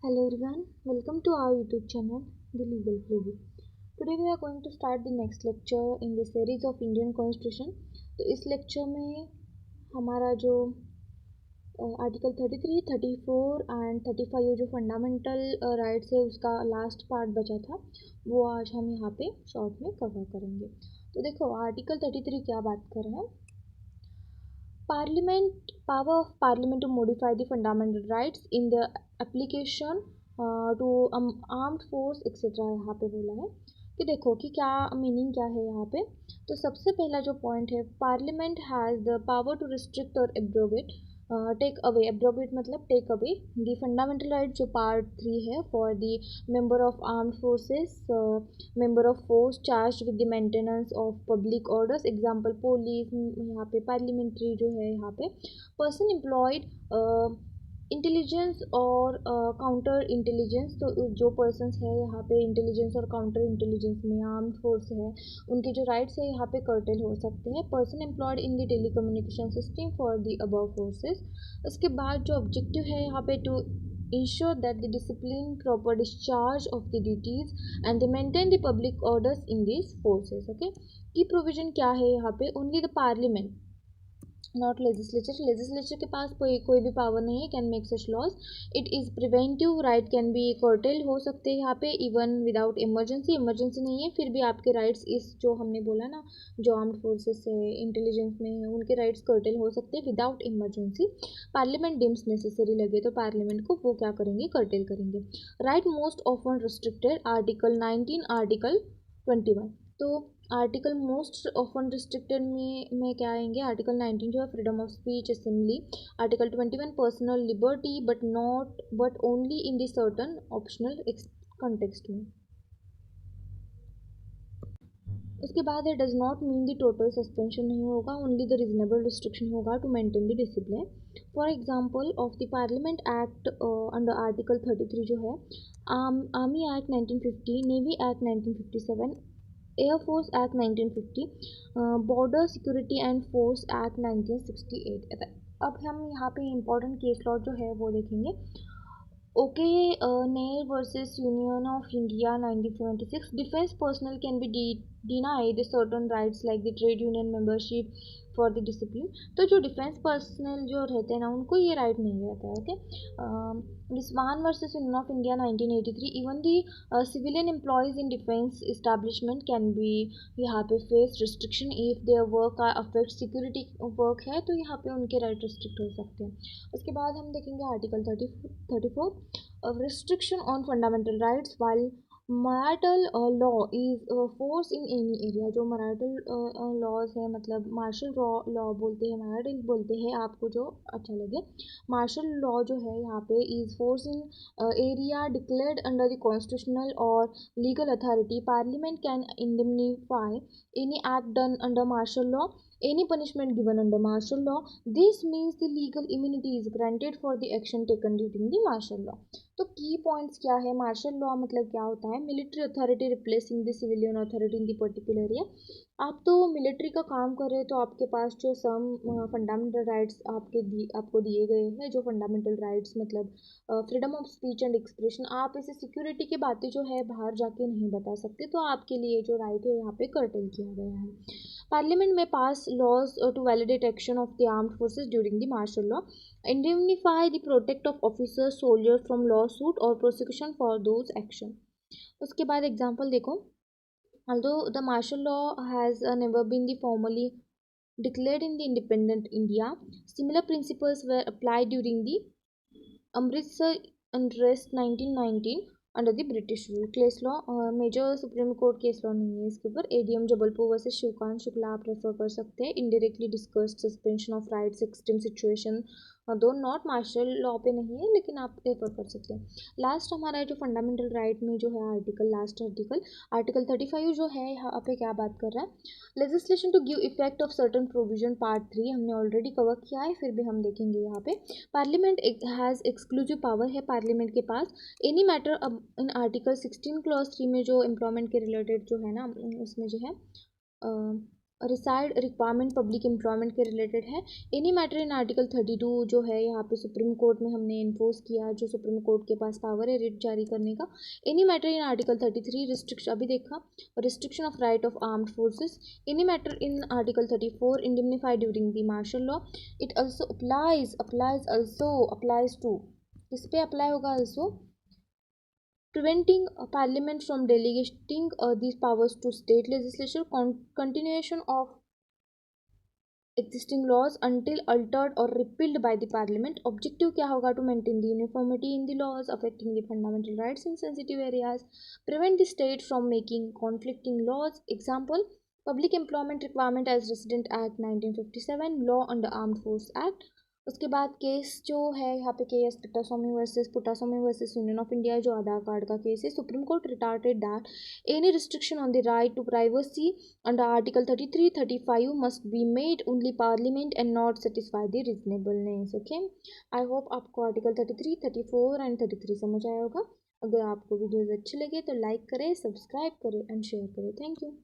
Hello everyone, welcome to our YouTube channel, The Legal Playbook. Today we are going to start the next lecture in the series of Indian Constitution. तो इस lecture में हमारा जो article 33, 34 and 35 जो fundamental rights है उसका last part बचा था वो आज हम यहाँ पे शॉर्ट में कवर करेंगे। तो देखो आर्टिकल 33 क्या बात कर रहे हैं। Parliament power of Parliament to modify the fundamental rights in the application to armed force etc. यहाँ पे बोला है कि देखो कि क्या मीनिंग क्या है यहाँ पे। तो सबसे पहला जो पॉइंट है, parliament has the power to restrict और एब्रोगेट टेक अवे, एब्रोगेट मतलब take away the fundamental right जो पार्ट 3 है for the member of armed forces, member of force charge with the maintenance of public orders, example police, यहाँ पे parliamentary जो है यहाँ पे पर्सन एम्प्लॉयड इंटेलिजेंस और काउंटर इंटेलिजेंस। तो जो पर्सन्स है यहाँ पे इंटेलिजेंस और काउंटर इंटेलिजेंस में आर्म्ड फोर्स है उनके जो राइट्स है यहाँ पे कर्टेल हो सकते हैं। Person employed in the telecommunication system for the above forces. उसके बाद जो ऑब्जेक्टिव है यहाँ पे to ensure that the discipline, proper discharge of the duties and they maintain the public orders in these forces. Okay, की provision क्या है यहाँ पे, only the parliament not legislature, legislature के पास कोई भी पावर नहीं है can make such laws. It is preventive right can be curtail हो सकते हैं यहाँ पे इवन विदाउट इमरजेंसी, इमरजेंसी नहीं है फिर भी आपके राइट्स इस जो हमने बोला ना जो आर्म्ड फोर्सेस है इंटेलिजेंस में है उनके राइट्स कर्टेल हो सकते हैं without emergency. Parliament dims necessary लगे तो पार्लियामेंट को वो क्या करेंगे, कर्टेल करेंगे। Right most often restricted article 19, article 21। तो आर्टिकल मोस्ट ऑफन रिस्ट्रिक्टेड में क्या आएंगे, आर्टिकल 19 जो है freedom of speech assembly, article 21 personal liberty but only in the certain optional context में। उसके बाद है does not mean the total suspension नहीं होगा, ओनली द रीजनेबल रिस्ट्रिक्शन होगा to maintain the discipline. For example of the parliament act under article 33 जो है army act 1950, navy act 1957, air force act 1950, border security and force act 1968। अब हम यहाँ पे important case law जो है वो देखेंगे। Okay Ner versus union of India 1976, defence personnel can be denied certain rights like the trade union membership for the discipline। तो जो डिफेंस पर्सनल जो रहते हैं ना उनको ये राइट नहीं रहता है। ओके दिसवान versus union of India 1983, even the civilian employees in defence establishment can be यहाँ पे face restriction if there work affect security work है तो यहाँ पे उनके राइट रिस्ट्रिक्ट हो सकते हैं। उसके बाद हम देखेंगे article 34 restriction on fundamental rights while marital law is force in any area। जो marital laws है मतलब मार्शल लॉ बोलते हैं, marital बोलते हैं आपको जो अच्छा लगे। मार्शल लॉ जो है यहाँ पे is force in area declared under the constitutional or legal authority। parliament can indemnify any act done under martial law, any punishment given under martial law। this means the legal immunity is granted for the action taken during the martial law। तो की points क्या है, martial law मतलब क्या होता है, military authority replacing the civilian authority in the particular area. आप तो मिलिट्री का काम कर रहे हैं तो आपके पास जो सम फंडामेंटल राइट्स आपको दिए गए हैं, जो फंडामेंटल राइट्स मतलब freedom of speech and expression, आप ऐसे सिक्योरिटी की बातें जो है बाहर जाके नहीं बता सकते तो आपके लिए जो राइट है यहाँ पे कर्टेल किया गया है। पार्लियामेंट में pass laws to validate action of the armed forces during the martial law, indemnify the protect of officers soldiers from lawsuit or prosecution for those action। उसके बाद एग्जांपल देखो, although the martial law has never been the formally declared in the independent India, similar principles were applied during the Amritsar unrest 1919 under the British rule. Case law major Supreme Court case law नहीं है इसके ऊपर। ADM Jabalpur versus Shivkant Shukla आप refer कर सकते हैं। Indirectly discussed suspension of rights extreme situation, though not martial law पे नहीं है लेकिन आप रेफर कर सकते हैं। लास्ट हमारा जो फंडामेंटल राइट में जो है आर्टिकल, लास्ट आर्टिकल 35 जो है यहाँ पे क्या बात कर रहा है, legislation to give effect of certain provision part 3 हमने ऑलरेडी कवर किया है फिर भी हम देखेंगे यहाँ पे। पार्लियामेंट हैज़ एक्सक्लूसिव पावर है पार्लियामेंट के पास एनी मैटर। अब इन आर्टिकल 16 क्लॉज 3 में जो एम्प्लॉयमेंट के रिलेटेड जो है ना उसमें जो है रिसाइड रिक्वायरमेंट पब्लिक एम्प्लॉयमेंट के रिलेटेड है। एनी मैटर इन आर्टिकल 32 जो है यहाँ पे सुप्रीम कोर्ट में हमने इन्फोर्स किया, जो सुप्रीम कोर्ट के पास पावर है रिट जारी करने का। Any matter in article 33 restriction, अभी देखा, restriction of right of armed forces. Any matter in article 34 indemnified during the martial law. It also applies to, किस पे अप्लाई होगा? Also preventing parliament from delegating these powers to state legislature, continuation of existing laws until altered or repealed by the parliament. Objective क्या होगा? To maintain the uniformity in the laws affecting the fundamental rights in sensitive areas, prevent the state from making conflicting laws. Example, public employment requirement as Resident Act 1957, law under Armed Force Act. उसके बाद case जो है यहाँ पे KS Puttaswamy versus union of India, जो Aadhaar card का case है। Supreme Court reiterated that any restriction on the right to privacy under article 33, 35 must be made only parliament and not satisfy the reasonableness. Okay, I hope आपको article 33, 34 and 33 समझ आया होगा। अगर आपको videos अच्छे लगे तो लाइक करें, सब्सक्राइब करें एंड शेयर करें। Thank you.